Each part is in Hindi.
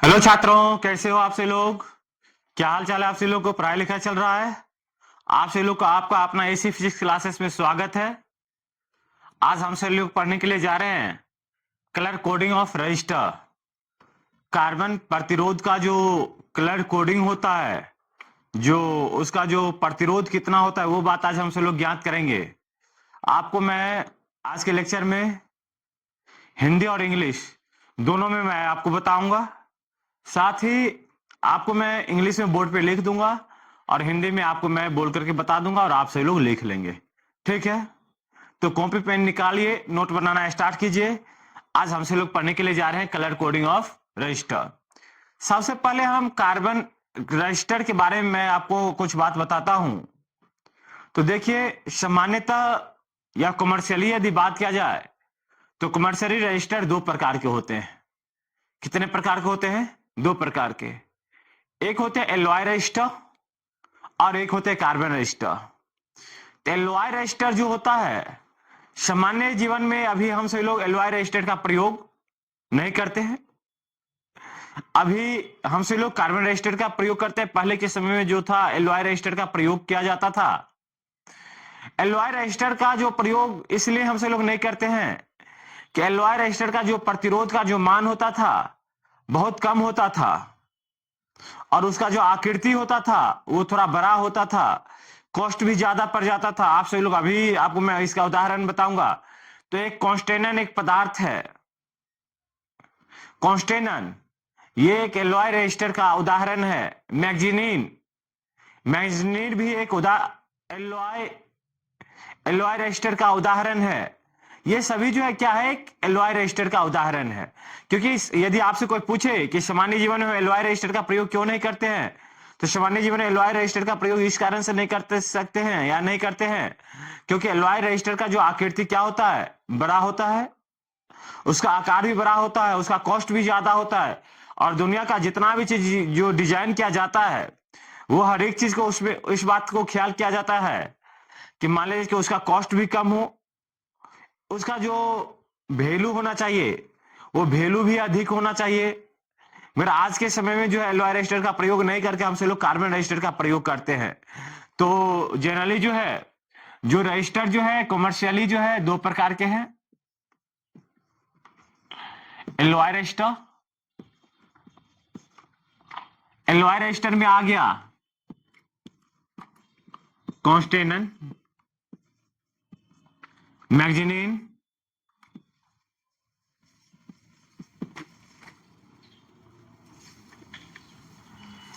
हेलो छात्रों, कैसे हो आप से लोग। क्या हाल चाल है आप से लोग को। पढ़ाई लिखाई चल रहा है आप से लोग का। आपका अपना एसी फिजिक्स क्लासेस में स्वागत है। आज हम से लोग पढ़ने के लिए जा रहे हैं colour coding of register. Carbon प्रतिरोध का जो कलर कोडिंग होता है, जो उसका जो प्रतिरोध कितना होता है, वो बात आज हम से लोग ज्ञात करेंगे। आपको मैं आज के लेक्चर में हिंदी और इंग्लिश दोनों में मैं आपको बताऊंगा। साथ ही आपको मैं इंग्लिश में बोर्ड पे लिख दूंगा और हिंदी में आपको मैं बोल करके बता दूंगा और आप सभी लोग लिख लेंगे। ठीक है, तो कॉपी पेन निकालिए, नोट बनाना स्टार्ट कीजिए। आज हमसे लोग पढ़ने के लिए जा रहे हैं कलर कोडिंग ऑफ रजिस्टर। सबसे पहले हम कार्बन रजिस्टर के बारे में मैं आपको कुछ बात बताता हूं। तो देखिए, सामान्यतः या कमर्शियली यदि बात किया जाए तो कमर्शियली रजिस्टर दो प्रकार के होते हैं। कितने प्रकार के होते हैं? दो प्रकार के। एक होते हैं एलॉय रजिस्टर और एक होते हैं कार्बन रजिस्टर। एलॉय रजिस्टर जो होता है, सामान्य जीवन में अभी हम सभी लोग एलॉय रजिस्टर का प्रयोग नहीं करते हैं। अभी हम सभी लोग कार्बन रजिस्टर का प्रयोग करते हैं। पहले के समय में जो था, एलॉय रजिस्टर का प्रयोग किया जाता था। एलॉय रजिस्टर का जो प्रयोग इसलिए हम सभी लोग नहीं करते हैं कि एलॉय रजिस्टर का जो प्रतिरोध का जो मान होता था बहुत कम होता था और उसका जो आकृति होता था वो थोड़ा बड़ा होता था, कॉस्ट भी ज्यादा पड़ जाता था। आप सभी लोग, अभी आपको मैं इसका उदाहरण बताऊंगा। तो एक कॉन्स्टेनन एक पदार्थ है। कॉन्स्टेनन ये एक एलॉय रेजिस्टर का उदाहरण है। मैग्नीन, मैग्नीन भी एक एलॉय एलॉय रेजिस्टर का उदाहरण है। ये सभी जो है क्या है, एक एलॉय रेजिस्टर का उदाहरण है। क्योंकि यदि आपसे कोई पूछे कि सामान्य जीवन में एलॉय रेजिस्टर का प्रयोग क्यों नहीं करते हैं, तो सामान्य जीवन में एलॉय रेजिस्टर का प्रयोग इस कारण से नहीं करते सकते हैं या नहीं करते हैं क्योंकि एलॉय रेजिस्टर का जो आकृति क्या होता है, बड़ा होता है, उसका आकार भी बड़ा होता है, उसका कॉस्ट भी ज्यादा होता है। और दुनिया का जितना भी चीज जो डिजाइन किया जाता है, वो हर एक चीज को उसमें इस बात को ख्याल किया जाता है कि मान लीजिए कि उसका कॉस्ट भी कम हो, उसका जो वैल्यू होना चाहिए वो वैल्यू भी अधिक होना चाहिए। मगर आज के समय में जो है एलॉय रजिस्टर का प्रयोग नहीं करके हमसे लोग कार्बन रजिस्टर का प्रयोग करते हैं। तो जनरली जो है, जो रजिस्टर जो है कमर्शियली जो है दो प्रकार के हैं। एलॉय रजिस्टर, एलॉय रजिस्टर में आ गया कॉन्स्टेनन, मैग्नीन,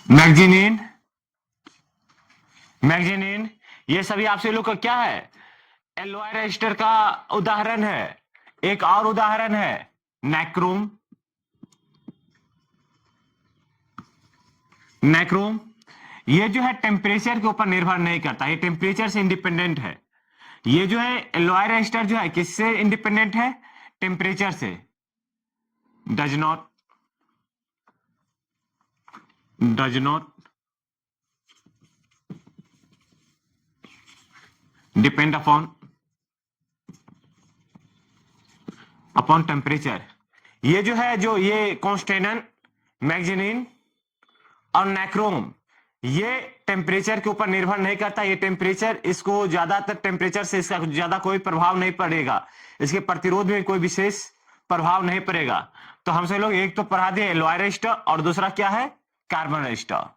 मैग्नीन, मैग्नीन, ये सभी आपसे लोग का क्या है, एलॉय रजिस्टर का उदाहरण है। एक और उदाहरण है नाइक्रोम। नाइक्रोम ये जो है टेम्परेचर के ऊपर निर्भर नहीं करता, ये टेम्परेचर से इंडिपेंडेंट है। ये जो है एलॉय रजिस्टर जो है किससे इंडिपेंडेंट है? टेम्परेचर से। Does not depend upon temperature. ये जो है, जो ये कॉन्स्टेनन, मैग्नीन और नाइक्रोम, ये टेम्परेचर के ऊपर निर्भर नहीं करता। ये टेम्परेचर, इसको ज्यादातर टेम्परेचर से इसका ज्यादा कोई प्रभाव नहीं पड़ेगा, इसके प्रतिरोध में कोई विशेष प्रभाव नहीं पड़ेगा। तो हमसे लोग एक तो पढ़ा दिए एलॉय रजिस्टर और दूसरा क्या है, कार्बन रजिस्टर।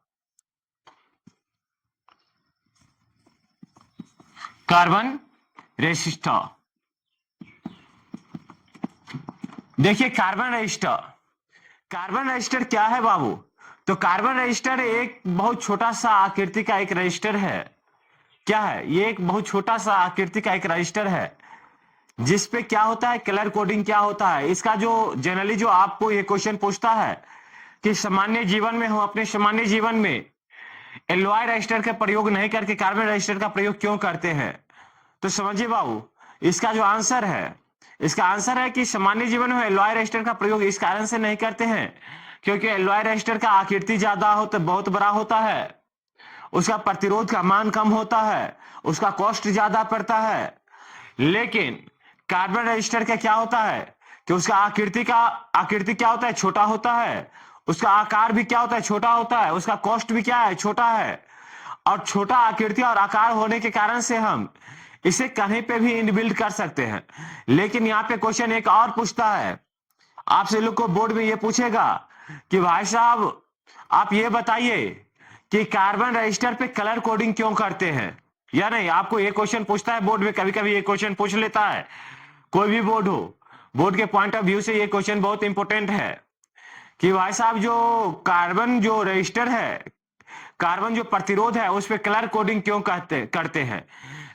कार्बन रजिस्टर, देखिए कार्बन रजिस्टर, कार्बन रजिस्टर क्या है बाबू? तो कार्बन रजिस्टर एक बहुत छोटा सा आकृति का एक रजिस्टर है। क्या है ये? एक बहुत छोटा सा आकृति का एक रजिस्टर है जिसपे क्या होता है, कलर कोडिंग क्या होता है। इसका जो जनरली जो आपको ये क्वेश्चन पूछता है कि सामान्य जीवन में, हम अपने सामान्य जीवन में एलॉय रजिस्टर का प्रयोग नहीं करके कार्बन रजिस्टर का प्रयोग क्यों करते हैं? तो समझिए बाबू, इसका जो आंसर है, इसका आंसर है कि सामान्य जीवन में एलॉय रजिस्टर का प्रयोग इस कारण से नहीं करते हैं क्योंकि एलॉय रजिस्टर का आकृति ज्यादा होता, बहुत बड़ा होता है, उसका प्रतिरोध का मान कम होता है, उसका कॉस्ट ज्यादा पड़ता है। लेकिन कार्बन रजिस्टर का क्या होता है कि उसका आकृति क्या होता है, छोटा होता है, उसका आकार भी क्या होता है, छोटा होता है, उसका कॉस्ट भी क्या है, छोटा है। और छोटा आकृति और आकार होने के कारण से हम इसे कहीं पे भी इनबिल्ड कर सकते हैं। लेकिन यहाँ पे क्वेश्चन एक और पूछता है, आपसे लोग को बोर्ड में ये पूछेगा कि भाई साहब आप ये बताइए कि कार्बन रजिस्टर पे कलर कोडिंग क्यों करते हैं, या नहीं। आपको ये क्वेश्चन पूछता है बोर्ड में, कभी कभी ये क्वेश्चन पूछ लेता है, कोई भी बोर्ड हो। बोर्ड के पॉइंट ऑफ व्यू से ये क्वेश्चन बहुत इंपॉर्टेंट है कि भाई साहब जो कार्बन जो रजिस्टर है, कार्बन जो प्रतिरोध है, उस पर कलर कोडिंग क्यों करते हैं,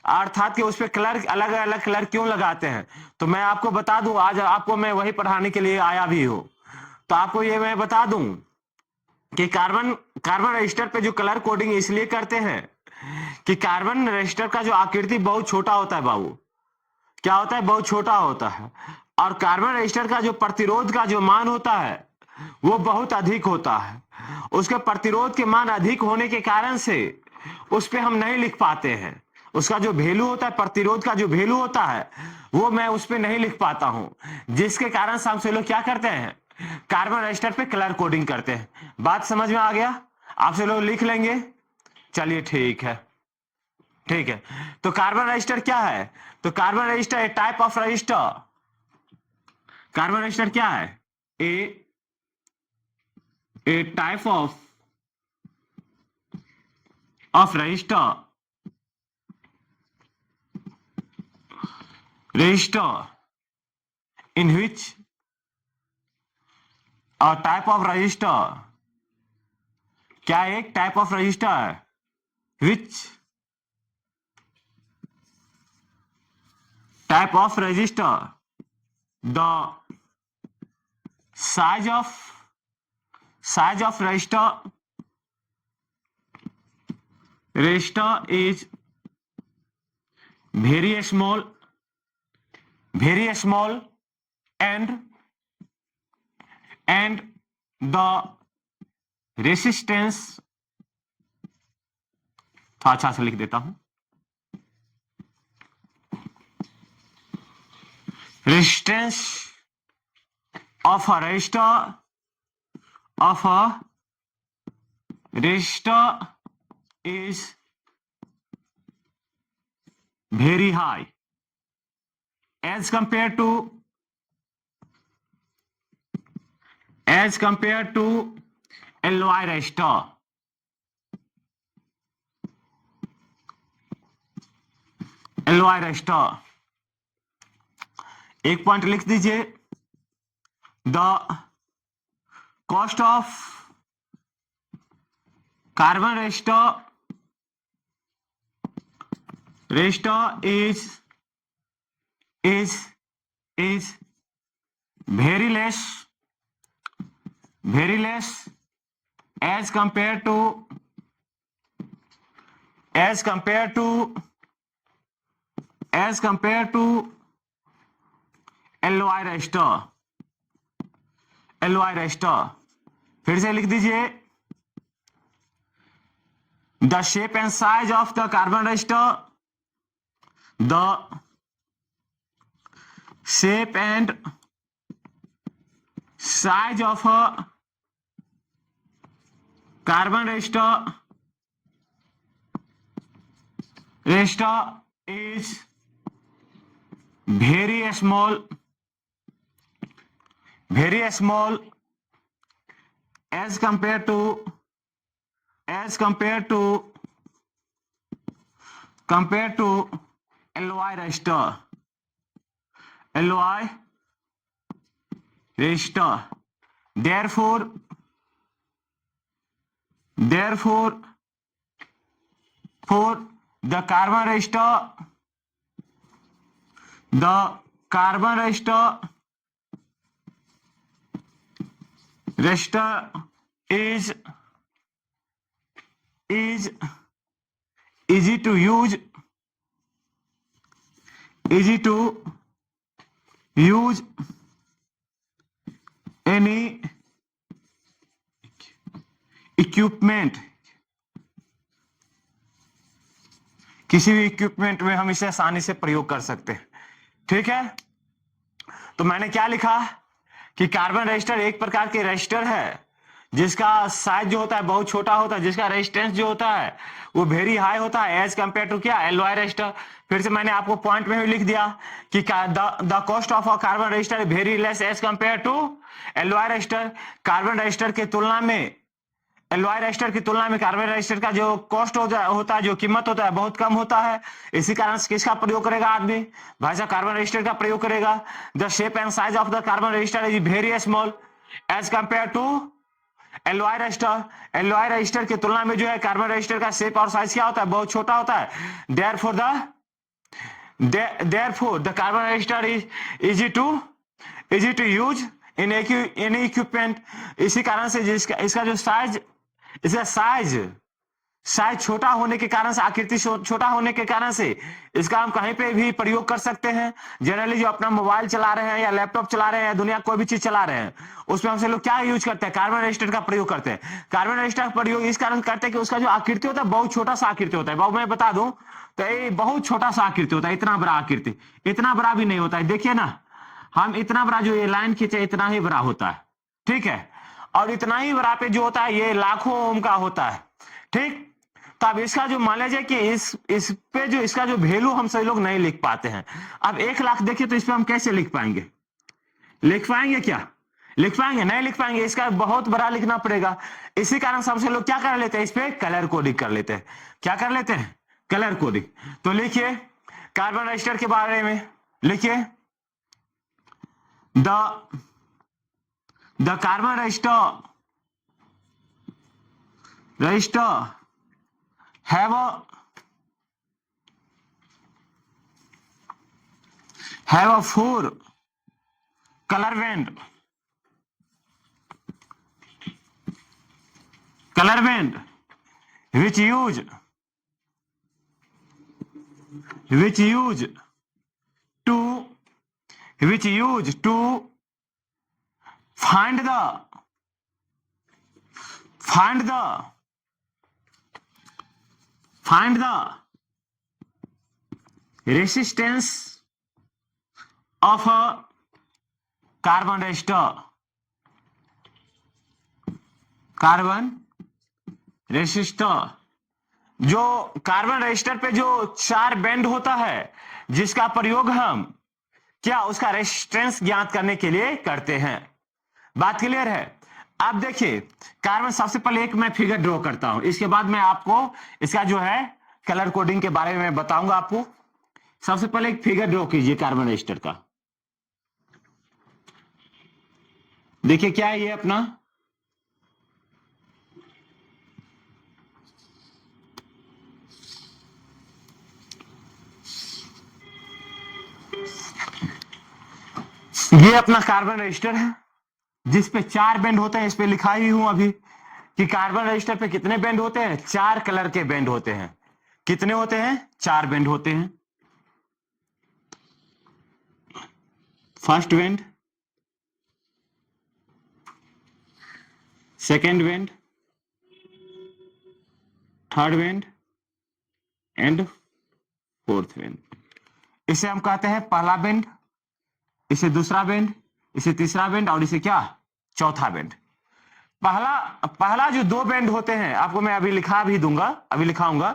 अर्थात कि उस पर कलर अलग अलग कलर क्यों लगाते हैं। तो मैं आपको बता दूं, आज आपको मैं वही पढ़ाने के लिए आया भी हूं। तो आपको ये मैं बता दूं कि कार्बन कार्बन रजिस्टर पे जो कलर कोडिंग इसलिए करते हैं कि कार्बन रजिस्टर का जो आकृति बहुत छोटा होता है बाबू, क्या होता है, बहुत छोटा होता है। और कार्बन रजिस्टर का जो प्रतिरोध का जो मान होता है वो बहुत अधिक होता है। उसके प्रतिरोध के मान अधिक होने के कारण से उस पे हम नहीं लिख पाते हैं। उसका जो वैल्यू होता है, प्रतिरोध का जो वैल्यू होता है, वो मैं उस पे नहीं लिख पाता हूं, जिसके कारण से हमसे लोग क्या करते हैं, कार्बन रजिस्टर पे कलर कोडिंग करते हैं। बात समझ में आ गया? आपसे लोग लिख लेंगे, चलिए ठीक है, ठीक है। तो कार्बन रजिस्टर क्या है? तो carbon register a type of register, carbon register क्या है, a type of register in which a type of register, क्या एक टाइप ऑफ रजिस्टर है, which type of register the size of register is very small and the resistance, थोड़ा अच्छा से लिख देता हूं, resistance of a resistor is very high as compared to alloy resistor. alloy resistor एक पॉइंट लिख दीजिए, the cost of carbon register is very less as compared to alloy resistor। फिर से लिख दीजिए, the shape and size of the carbon resistor, the shape and size of a carbon resistor is very small as compared to alloy resistor। therefore the carbon resistor is easy to use any equipment, किसी भी इक्विपमेंट में हम इसे आसानी से प्रयोग कर सकते हैं। ठीक है, तो मैंने क्या लिखा कि कार्बन रजिस्टर एक प्रकार के रजिस्टर है जिसका साइज जो होता है बहुत छोटा होता है, जिसका रेजिस्टेंस जो होता है वो वेरी हाई होता है एज कंपेयर टू क्या, एलॉय रेजिस्टर। फिर से मैंने आपको पॉइंट में भी लिख दिया कि the cost of a carbon resistor very less as compare to alloy resistor. Carbon resistor की तुलना में, एलॉय रेजिस्टर की तुलना में कार्बन रेजिस्टर का जो कॉस्ट होता है, जो कीमत होता है, बहुत कम होता है। इसी कारण से किसका प्रयोग करेगा आदमी, भाई साहब कार्बन रेजिस्टर का प्रयोग करेगा। The shape and size of the carbon resistor is very small as compare to alloy resistor. Alloy resistor की तुलना में जो है कार्बन रेजिस्टर का शेप और साइज क्या होता है, बहुत छोटा होता है। therefore the carbon register is easy to use in any equipment। इसी कारण से इसका जो साइज, इसका साइज छोटा होने के कारण से, आकृति छोटा होने के कारण से इसका हम कहीं पे भी प्रयोग कर सकते हैं। जनरली जो अपना मोबाइल चला रहे हैं या लैपटॉप चला रहे हैं या दुनिया कोई भी चीज चला रहे हैं, उसमें हमसे लोग क्या यूज करते हैं, कार्बन रेजिस्टर का प्रयोग करते हैं। कार्बन रेजिस्टर का प्रयोग इस कारण करते हैं कि उसका जो आकृति होता है बहुत छोटा सा आकृति होता है। बाबू मैं बता दूं तो ये बहुत छोटा सा आकृति होता है, इतना बड़ा आकृति, इतना बड़ा भी नहीं होता है। देखिए ना, हम इतना बड़ा जो ये लाइन खींचे इतना ही बड़ा होता है, ठीक है। और इतना ही बड़ा पे जो होता है ये लाखों ओम का होता है, ठीक। तो अब इसका जो मान लीजिए कि इस पे जो इसका जो वैल्यू हम सभी लोग नहीं लिख पाते हैं। अब 1,00,000 देखिए तो इस पे हम कैसे लिख पाएंगे, लिख पाएंगे क्या, लिख पाएंगे, नहीं लिख पाएंगे, इसका बहुत बड़ा लिखना पड़ेगा। इसी कारण से हमसे लोग क्या कर लेते हैं, इस पे कलर कोडिंग कर लेते हैं। क्या कर लेते हैं, कलर कोडिंग। तो लिखिए कार्बन रेजिस्टर के बारे में, लिखिए the carbon register have a 4 color band which use to find the resistance of a carbon resistor. जो कार्बन रेजिस्टर पे जो 4 बैंड होता है जिसका प्रयोग हम क्या उसका रेजिस्टेंस ज्ञात करने के लिए करते हैं। बात क्लियर है। अब देखिए कार्बन, सबसे पहले एक मैं फिगर ड्रॉ करता हूं, इसके बाद मैं आपको इसका जो है कलर कोडिंग के बारे में बताऊंगा आपको। सबसे पहले एक फिगर ड्रॉ कीजिए कार्बन रेजिस्टर का। देखिए क्या है ये अपना, ये अपना कार्बन रेजिस्टर है जिस पे 4 बैंड होते हैं। इस पे लिखा ही हूं अभी कि कार्बन रेजिस्टर पे कितने बैंड होते हैं, 4 कलर के बैंड होते हैं। कितने होते हैं, 4 बैंड होते हैं। First band, second band, third band and fourth band. इसे हम कहते हैं पहला बैंड, इसे दूसरा बैंड, इसे तीसरा बैंड और इसे क्या, चौथा बैंड। पहला जो 2 बैंड होते हैं, आपको मैं अभी लिखा भी दूंगा, अभी लिखाऊंगा।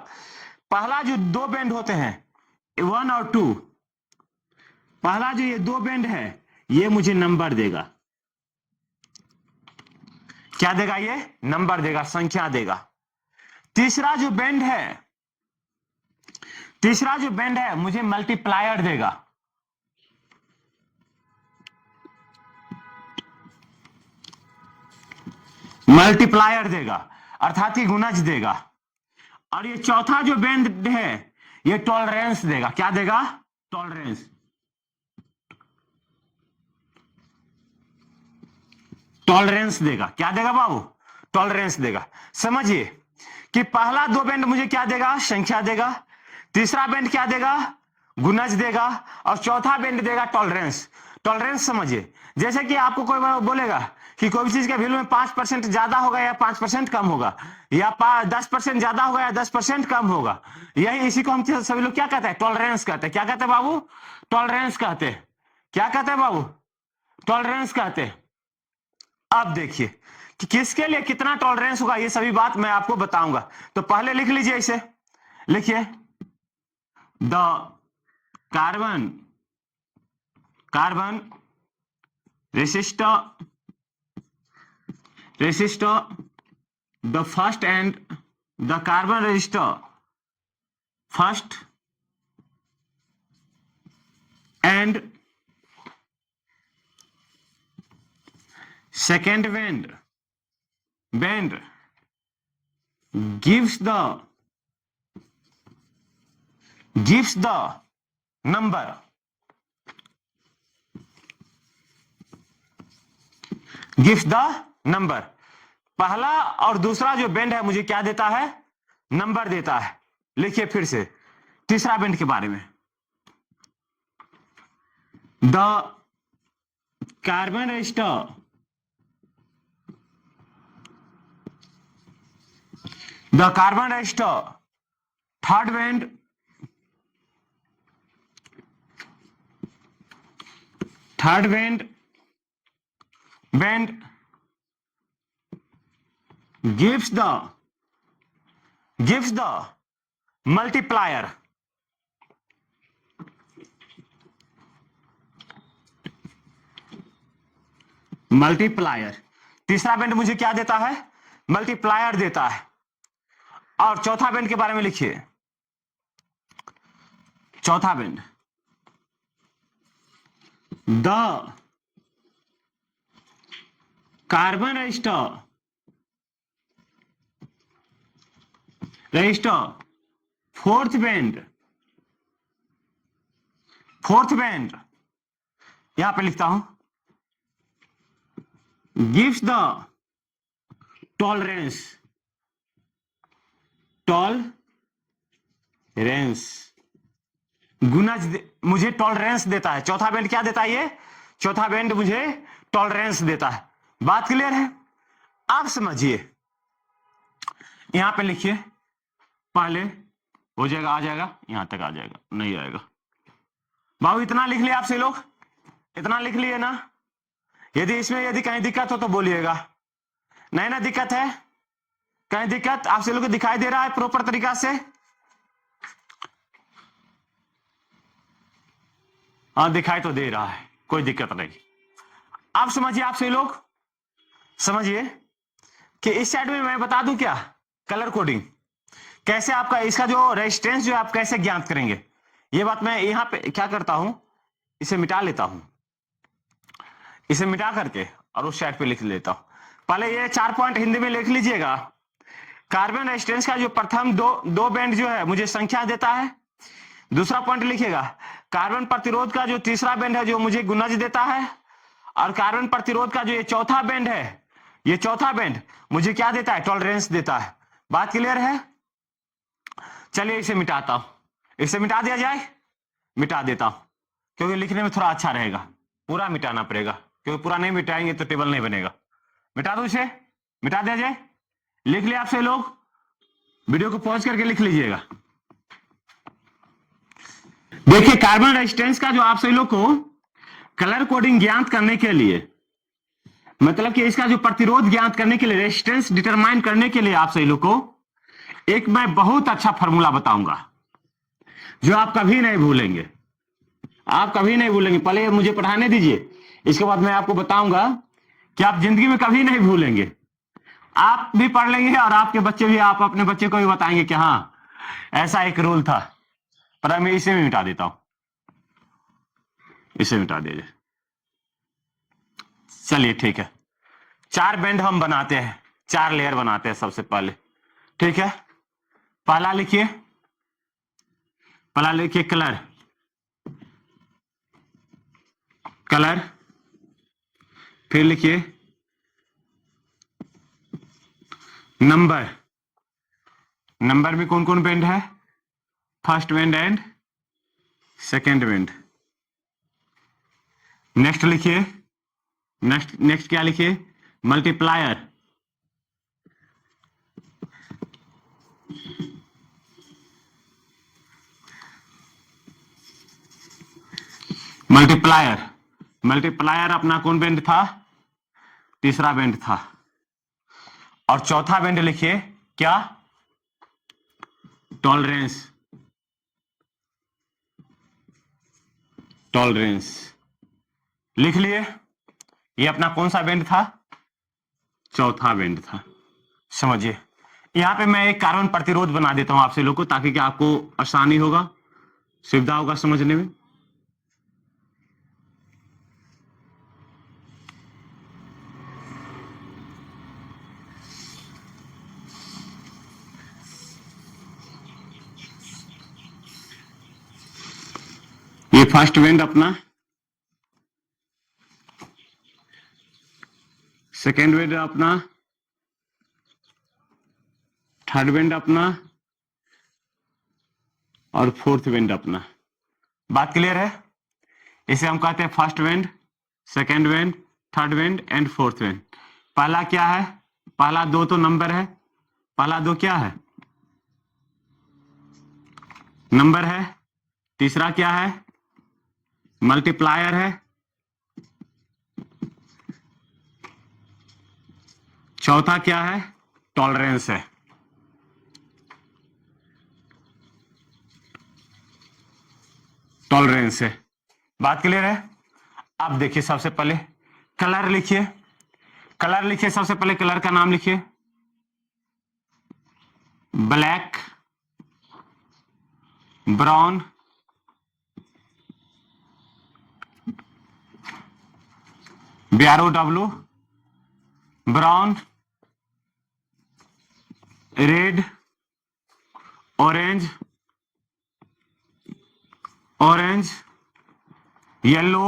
पहला जो 2 बैंड होते हैं 1 और 2, पहला जो ये 2 बैंड है ये मुझे नंबर देगा। क्या देगा, ये नंबर देगा, संख्या देगा। तीसरा जो बैंड है मुझे मल्टीप्लायर देगा। मल्टीप्लायर देगा अर्थात ही गुणज देगा। और ये चौथा जो बैंड है ये टॉलरेंस देगा। क्या देगा, टॉलरेंस। टॉलरेंस देगा। क्या देगा बाबू, टॉलरेंस देगा। समझिए कि पहला 2 बैंड मुझे क्या देगा, संख्या देगा। तीसरा बैंड क्या देगा, गुणज देगा। और चौथा बैंड देगा टॉलरेंस। टॉलरेंस समझिए, जैसे कि आपको कोई बोलेगा कि कोई भी चीज के वैल्यू में 5% ज्यादा होगा या 5% कम होगा, या 10% ज्यादा होगा या 10% कम होगा, यही इसी को हम सभी लोग क्या कहते हैं, टॉलरेंस कहते हैं। क्या कहते हैं बाबू, टॉलरेंस कहते हैं। क्या कहते हैं बाबू, टॉलरेंस कहते हैं। अब देखिए कि किसके लिए कितना टॉलरेंस होगा, ये सभी बात मैं आपको बताऊंगा। तो पहले लिख लीजिए इसे, लिखिए the carbon carbon resistor the first and the carbon resistor first and second band gives the number पहला और दूसरा जो बेंड है मुझे क्या देता है, नंबर देता है। लिखिए फिर से तीसरा बेंड के बारे में, the carbon register third band gives the multiplier तीसरा बेंड मुझे क्या देता है, मल्टीप्लायर देता है। और चौथा बेंड के बारे में लिखिए, चौथा bend the carbon register fourth bend यहां पे लिखता हूं, gives the tolerance गुणज मुझे टॉलरेंस देता है। चौथा बेंड क्या देता है, ये चौथा बेंड मुझे टॉलरेंस देता है। बात क्लियर है? आप समझिए, यहां पे लिखिए, पहले हो जाएगा, आ जाएगा, यहां तक आ जाएगा, नहीं आएगा। बाबू इतना लिख लिया आपसे लोग, इतना लिख लिए ना? यदि इसमें यदि कहीं दिक्कत हो तो बोलिएगा। नहीं ना दिक्कत है, कहीं दिक्कत आपसे लोग को दिखाई दे रहा है प्रॉपर तरीका से? हाँ दिखाई तो दे रहा है, कोई दिक्कत नहीं। आप समझिए, आपसे लोग समझिए कि इस साइड में मैं बता दूं क्या, कलर कोडिंग कैसे आपका इसका जो रेजिस्टेंस जो आप कैसे ज्ञात करेंगे, ये बात मैं यहां पे क्या करता हूं, इसे मिटा लेता हूं, इसे मिटा करके और उस साइड पे लिख लेता हूं। पहले ये 4 पॉइंट हिंदी में लिख लीजिएगा। कार्बन रेजिस्टेंस का जो प्रथम दो बैंड जो है मुझे संख्या देता है। दूसरा पॉइंट लिखिएगा, कार्बन प्रतिरोध का जो तीसरा बैंड है जो मुझे गुणज देता है। और कार्बन प्रतिरोध का जो ये चौथा बैंड है, ये चौथा बैंड मुझे क्या देता है, टॉलरेंस देता है। बात क्लियर है? चलिए इसे मिटाता हूं, इसे मिटा दिया जाए, मिटा देता हूं क्योंकि लिखने में थोड़ा अच्छा रहेगा। पूरा मिटाना पड़ेगा क्योंकि पूरा नहीं मिटाएंगे तो टेबल नहीं बनेगा। मिटा दो इसे, मिटा दिया जाए। लिख लिया आपसे लोग, वीडियो को पॉज करके लिख लीजिएगा। देखिए कार्बन रेजिस्टेंस का जो आप सभी लोग को कलर कोडिंग ज्ञात करने के लिए, मतलब कि इसका जो प्रतिरोध ज्ञात करने के लिए, रेजिस्टेंस डिटरमाइन करने के लिए आप सभी लोग को एक मैं बहुत अच्छा फॉर्मूला बताऊंगा जो आप कभी नहीं भूलेंगे, आप कभी नहीं भूलेंगे। पहले मुझे पढ़ाने दीजिए, इसके बाद मैं आपको बताऊंगा कि आप जिंदगी में कभी नहीं भूलेंगे। आप भी पढ़ लेंगे और आपके बच्चे भी, आप अपने बच्चे को भी बताएंगे कि हाँ ऐसा एक रूल था। पर मैं इसे भी मिटा देता हूं, इसे मिटा दीजिए। चलिए ठीक है, 4 बैंड हम बनाते हैं, 4 लेयर बनाते हैं सबसे पहले। ठीक है, पहला लिखिए कलर, फिर लिखिए नंबर में कौन कौन बैंड है, first band and second band. Next लिखिए, नेक्स्ट क्या लिखिए, मल्टीप्लायर, मल्टीप्लायर अपना कौन बैंड था, तीसरा बैंड था। और चौथा बेंड लिखिए क्या, टॉलरेंस। टॉलरेंस लिख लिए। ये अपना कौन सा बेंड था, चौथा बेंड था। समझिए यहां पे मैं एक कार्बन प्रतिरोध बना देता हूं आपसे लोग को, ताकि कि आपको आसानी होगा, सुविधा होगा समझने में। ये फर्स्ट बेंड अपना, सेकेंड बेंड अपना, थर्ड बेंड अपना और फोर्थ बेंड अपना। बात क्लियर है? इसे हम कहते हैं first bend, second bend, third bend and fourth bend. पहला क्या है, पहला दो तो नंबर है, पहला दो क्या है, नंबर है। तीसरा क्या है, मल्टीप्लायर है। चौथा क्या है, टॉलरेंस है। टॉलरेंस है। बात क्लियर है? अब देखिए सबसे पहले कलर लिखिए, कलर लिखिए। सबसे पहले कलर का नाम लिखिए, black, brown, BROW, brown, red, orange, orange, yellow,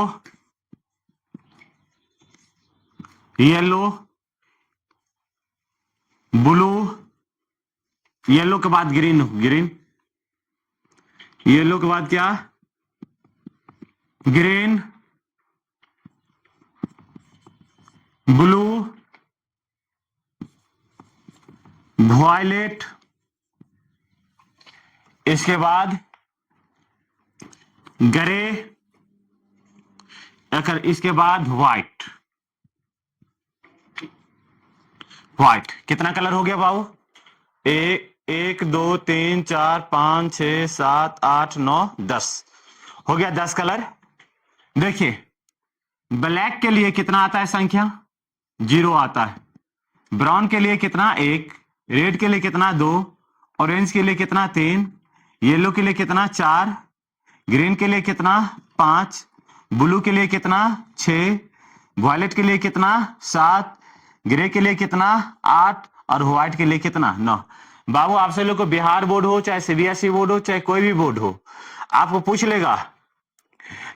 yellow, blue, yellow के बाद ग्रीन, ग्रीन, येलो के बाद क्या, ग्रीन, ब्लू, वायलेट, इसके बाद ग्रे, इसके बाद व्हाइट। व्हाइट कितना कलर हो गया बाबू, एक दो तीन चार पांच 6 7 8 9 10 हो गया, 10 कलर। देखिए ब्लैक के लिए कितना आता है संख्या, 0 आता है। ब्राउन के लिए कितना, 1। रेड के लिए कितना, 2। ऑरेंज के लिए कितना, 3। येलो के लिए कितना, 4। ग्रीन के लिए कितना, 5। ब्लू के लिए कितना, 6। वॉयलेट के लिए कितना, 7। ग्रे के लिए कितना, 8। और व्हाइट के लिए कितना, 9। बाबू आपसे लोग को बिहार बोर्ड हो, चाहे CBSE बोर्ड हो, चाहे कोई भी बोर्ड हो, आपको पूछ लेगा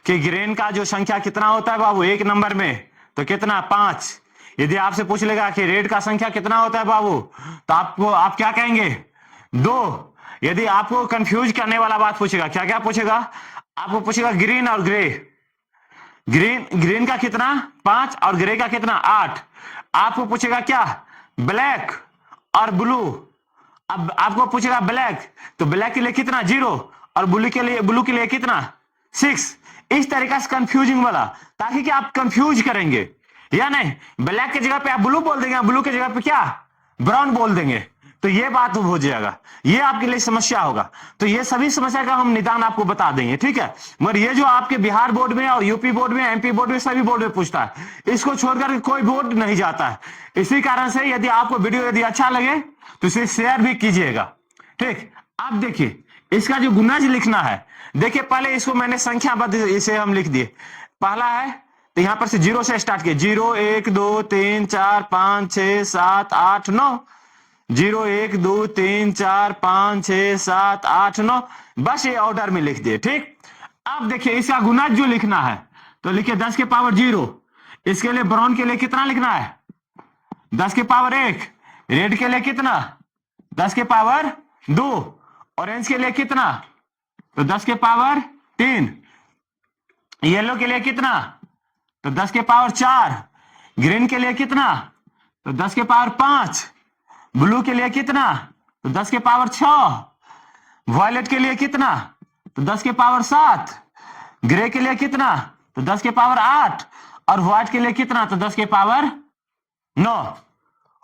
कि ग्रेन का जो संख्या कितना होता है बाबू एक नंबर में, तो कितना, 5। यदि आपसे पूछ लेगा कि रेड का संख्या कितना होता है बाबू, तो आप क्या कहेंगे, 2। यदि आपको कंफ्यूज करने वाला बात पूछेगा, क्या क्या पूछेगा, आपको पूछेगा ग्रीन और ग्रे, ग्रीन का कितना, 5 और ग्रे का कितना, 8। आपको पूछेगा क्या, ब्लैक और ब्लू। अब आपको पूछेगा ब्लैक, तो ब्लैक के लिए कितना, 0। और ब्लू के लिए कितना, 6। इस तरीका से कंफ्यूजिंग वाला, ताकि कि आप कंफ्यूज करेंगे या नहीं। ब्लैक की जगह पे आप ब्लू बोल देंगे, ब्लू की जगह पे क्या, ब्राउन बोल देंगे, तो ये बात हो जाएगा, ये आपके लिए समस्या होगा। तो ये सभी समस्या का हम निदान आपको बता देंगे, ठीक है। मगर ये जो आपके बिहार बोर्ड में और यूपी बोर्ड में, MP बोर्ड में, सभी बोर्ड में पूछता है, इसको छोड़कर कोई बोर्ड नहीं जाता है। इसी कारण से यदि आपको वीडियो यदि अच्छा लगे तो इसे शेयर भी कीजिएगा, ठीक। अब देखिए इसका जो गुणज लिखना है, देखिए पहले इसको मैंने संख्याबद्ध इसे हम लिख दिए। पहला है तो यहां पर से 0 से स्टार्ट किए, 0 1 2 3 4 5 6 7 8 9। 0 1 2 3 4 5 6 7 8 9, बस ये ऑर्डर में लिख दिए, ठीक। अब देखिए इसका गुणज जो लिखना है, तो लिखिए 10 के पावर 0। इसके लिए ब्राउन के लिए कितना लिखना है, 10 के पावर 1। रेड के लिए कितना, 10 के पावर 2। ऑरेंज के लिए कितना, तो 10 के पावर 3। येलो के लिए कितना, तो 10 के पावर 4। ग्रीन के लिए कितना, तो 10 के पावर 5। ब्लू के लिए कितना, तो 10 के पावर 6। वॉयलेट के लिए कितना, तो 10 के पावर 7। ग्रे के लिए कितना, तो 10 के पावर 8। और व्हाइट के लिए कितना, तो 10 के पावर 9।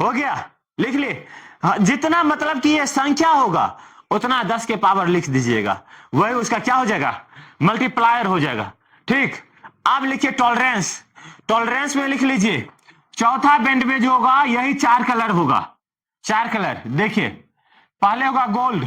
हो गया। लिख लिए। हाँ, जितना मतलब कि ये संख्या होगा उतना 10 के पावर लिख दीजिएगा, वही उसका क्या हो जाएगा, मल्टीप्लायर हो जाएगा। ठीक, अब लिखिए टॉलरेंस। टॉलरेंस में लिख लीजिए चौथा बैंड में जो होगा यही 4 कलर होगा। 4 कलर देखिए, पहले होगा गोल्ड।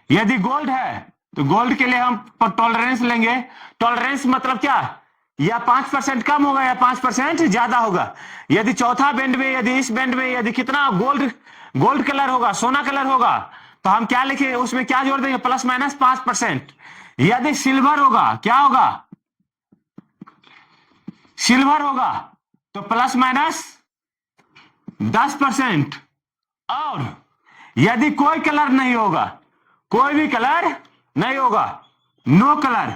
यदि गोल्ड है तो गोल्ड के लिए हम टॉलरेंस लेंगे। टॉलरेंस मतलब क्या, या 5% कम होगा या 5% ज्यादा होगा। यदि चौथा बैंड में, यदि इस बैंड में यदि कितना गोल्ड, गोल्ड कलर होगा, सोना कलर होगा, तो हम क्या लिखे, उसमें क्या जोड़ देंगे, प्लस माइनस 5%। यदि सिल्वर होगा, क्या होगा, सिल्वर होगा तो प्लस माइनस 10%। और यदि कोई कलर नहीं होगा, कोई भी कलर नहीं होगा, नो कलर,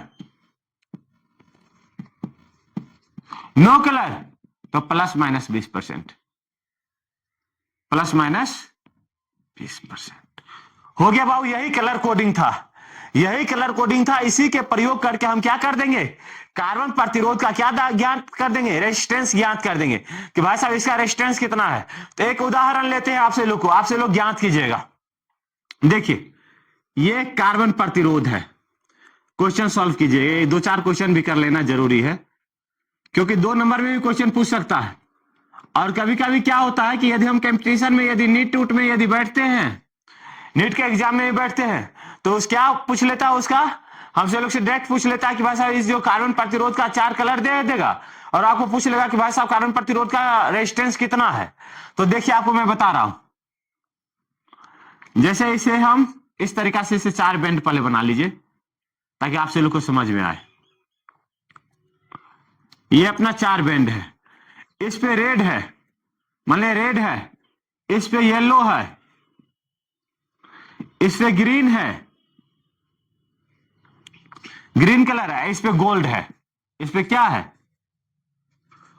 नो कलर, तो प्लस माइनस 20%, प्लस माइनस 20% हो गया बाबू। यही कलर कोडिंग था, यही कलर कोडिंग था। इसी के प्रयोग करके हम क्या कर देंगे, कार्बन प्रतिरोध का क्या ज्ञात कर देंगे, रेजिस्टेंस ज्ञात कर देंगे कि भाई साहब इसका रेजिस्टेंस कितना है। तो एक उदाहरण लेते हैं, आपसे लोग ज्ञात कीजिएगा। देखिए ये कार्बन प्रतिरोध है, क्वेश्चन सॉल्व कीजिए। 2-4 क्वेश्चन भी कर लेना जरूरी है, क्योंकि 2 नंबर में भी क्वेश्चन पूछ सकता है। और कभी कभी क्या होता है कि यदि हम कंपटीशन में, यदि नीट टूट में यदि बैठते हैं, नीट के एग्जाम में बैठते हैं, तो उस क्या पूछ लेता है, उसका हमसे लोग से डायरेक्ट पूछ लेता है कि भाई साहब इस जो कार्बन प्रतिरोध का 4 कलर दे देगा, और आपको पूछ लेगा कि भाई साहब कार्बन प्रतिरोध का रेजिस्टेंस कितना है। तो देखिए आपको मैं बता रहा हूं, जैसे इसे हम इस तरीका से इसे 4 बैंड पहले बना लीजिए ताकि आपसे लोग को समझ में आए। ये अपना 4 बैंड है, इस पे रेड है, मान लिया रेड है, इस पे येलो है, इस पे ग्रीन है, ग्रीन कलर है, इस पे गोल्ड है, इस पे क्या है,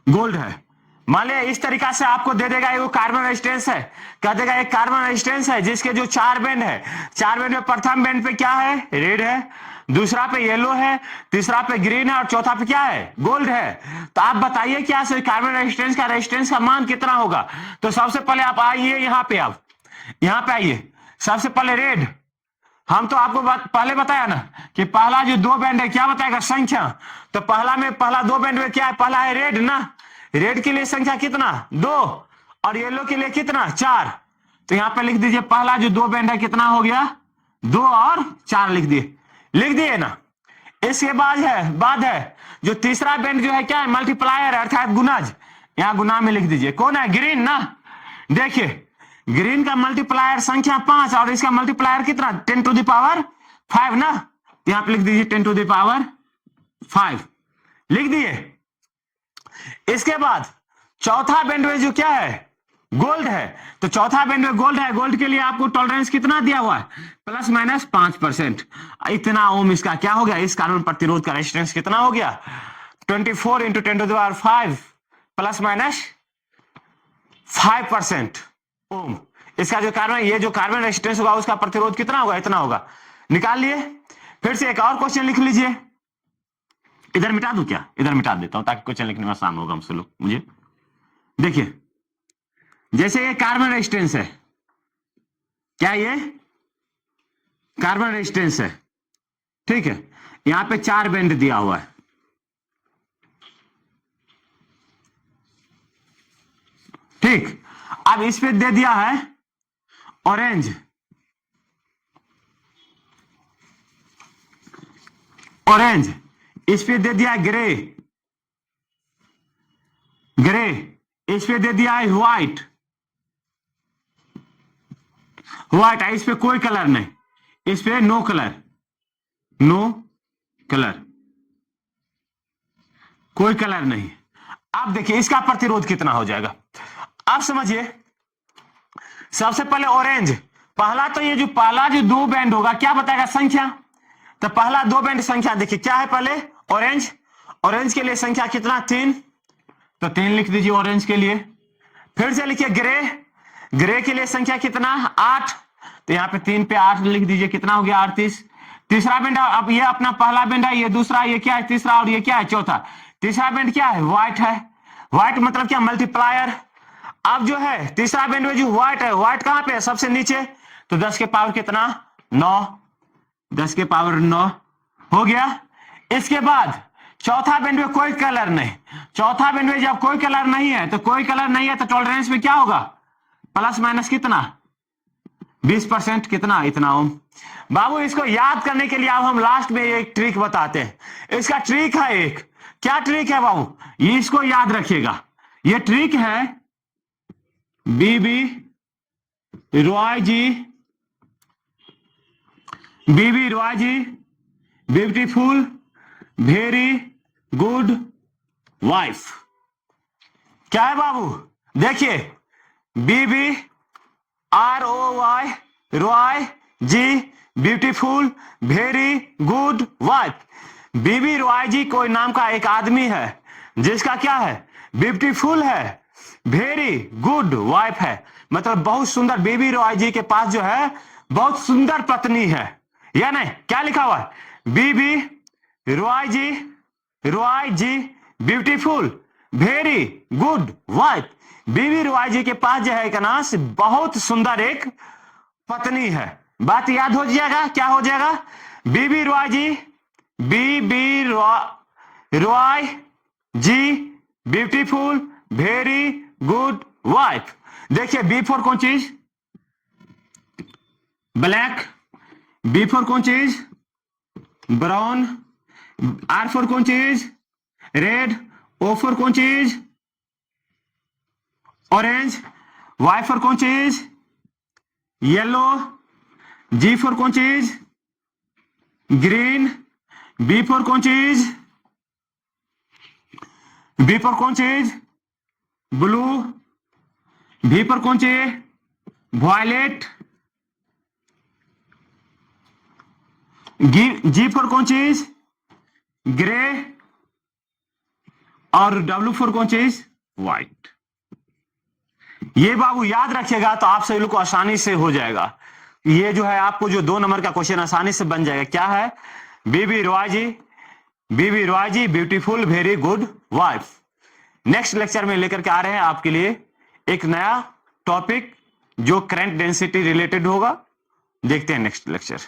गोल्ड है। मान लिया इस तरीका से आपको दे देगा, ये कार्बन रेजिस्टेंस है, कह देगा एक कार्बन रेजिस्टेंस है जिसके जो 4 बैंड है, 4 बैंड में प्रथम बैंड पे क्या है, रेड है, दूसरा पे येलो है, तीसरा पे ग्रीन है, और चौथा पे क्या है, गोल्ड है। तो आप बताइए क्या कार्बन रेजिस्टेंस का मान कितना होगा। तो सबसे पहले आप आइए यहाँ पे, आप यहाँ पे आइए। सबसे पहले रेड, हम तो आपको पहले बताया ना कि पहला जो 2 बैंड है क्या बताएगा, संख्या। तो पहला 2 बैंड में क्या है, पहला है रेड ना, रेड के लिए संख्या कितना, 2, और येलो के लिए कितना, 4। तो यहां पे लिख दीजिए पहला जो 2 बैंड है कितना हो गया, 2 और 4 लिख दिए ना। इसके बाद है जो तीसरा बैंड जो है क्या है, मल्टीप्लायर अर्थात गुणज। यहां गुना में लिख दीजिए, कौन है, ग्रीन ना। देखिए ग्रीन का मल्टीप्लायर संख्या 5 और इसका मल्टीप्लायर कितना, 10⁵ ना। यहां पे लिख दीजिए 10⁵ लिख दिए। इसके बाद चौथा बैंड में जो क्या है, गोल्ड है। तो चौथा बैंड में गोल्ड है, गोल्ड के लिए आपको टॉलरेंस कितना दिया हुआ है, प्लस माइनस 5%। इतना ओम इसका क्या हो गया, इस कार्बन प्रतिरोध का रेजिस्टेंस कितना हो गया, 24 × 10⁵ प्लस माइनस 5% ओम। इसका जो कार्बन, ये जो कार्बन रेजिस्टेंस होगा उसका प्रतिरोध कितना होगा, इतना होगा। निकाल लिए। फिर से एक और क्वेश्चन लिख लीजिए। इधर मिटा दूं क्या, इधर मिटा देता हूं ताकि क्वेश्चन लिखने में आसान होगा हमसे लोग मुझे। देखिए जैसे ये कार्बन रेजिस्टेंस है, क्या ये कार्बन रेजिस्टेंस है, ठीक है। यहां पे 4 बैंड दिया हुआ है, ठीक। अब इस पे दे दिया है ऑरेंज, ऑरेंज, इस पे दे दिया है ग्रे, ग्रे, इस पे दे दिया है व्हाइट, व्हाइट, इस पे कोई कलर नहीं, इस पे नो कलर, नो कलर, कोई कलर नहीं। अब देखिए इसका प्रतिरोध कितना हो जाएगा, आप समझिए। सबसे पहले ऑरेंज, पहला तो ये जो पहला जो 2 बैंड होगा क्या बताएगा, संख्या। तो पहला 2 बैंड संख्या देखिए क्या है, पहले ऑरेंज, ऑरेंज के लिए संख्या कितना, 3, तो 3 लिख दीजिए ऑरेंज के लिए। फिर से लिखिए ग्रे, ग्रे के लिए संख्या कितना, 8, तो यहाँ पे 3 पे 8 लिख दीजिए, कितना हो गया, 38। तीसरा बैंड, अब ये अपना पहला बैंड है, ये दूसरा, ये क्या है तीसरा, और ये क्या है चौथा। तीसरा बैंड क्या है, व्हाइट है, व्हाइट मतलब क्या, मल्टीप्लायर। अब जो है तीसरा बैंड में जो व्हाइट है, व्हाइट कहां पे है? सबसे नीचे। तो 10 के पावर कितना? 9। 10 के पावर 9 हो गया। इसके बाद चौथा बैंड में कोई कलर नहीं। चौथा बैंड में जब कोई कलर नहीं है तो कोई कलर नहीं है तो टॉलरेंस में क्या होगा? प्लस माइनस कितना? 20%। कितना? इतना ओम। बाबू इसको याद करने के लिए अब हम लास्ट में एक ट्रिक बताते हैं। इसका ट्रिक है एक। क्या ट्रिक है बाबू? ये इसको याद रखिएगा। ये ट्रिक है बीबी रॉय जी, बीबी Roy ji beautiful very good wife. क्या है बाबू? देखिए बीबी ROY Roy ji beautiful very good wife. बीबी रॉय जी कोई नाम का एक आदमी है जिसका क्या है? ब्यूटीफुल है, वेरी गुड वाइफ है। मतलब बहुत सुंदर। बीबी रॉय जी के पास जो है बहुत सुंदर पत्नी है। या नहीं? क्या लिखा हुआ है? Bibi Roy ji beautiful very good wife. बीबी रॉय जी के पास जो है ना बहुत सुंदर एक पत्नी है। बात याद हो जाएगा। क्या हो जाएगा? बीबी रॉय जी, बीबी Roy ji beautiful very good wife. देखिए बी फॉर कौन चीज? ब्लैक। बी फॉर कौन चीज? ब्राउन। आर फॉर कौन चीज? रेड। ओ फॉर कौन चीज? ऑरेंज। वाई फॉर कौन चीज? येलो। जी फॉर कौन चीज? ग्रीन। बी फॉर कौन चीज? बी फॉर कौन चीज? ब्लू। भी पर कौन चीज? वॉयलेट। जी फॉर कौन चीज? ग्रे। और डब्ल्यू फॉर कौन चीज? व्हाइट। ये बाबू याद रखिएगा तो आप सभी लोग को आसानी से हो जाएगा। ये जो है आपको जो 2 नंबर का क्वेश्चन आसानी से बन जाएगा। क्या है? Bibi Roy ji beautiful very good wife. Next lecture में लेकर के आ रहे हैं आपके लिए एक नया टॉपिक जो करंट डेंसिटी रिलेटेड होगा। देखते हैं नेक्स्ट लेक्चर।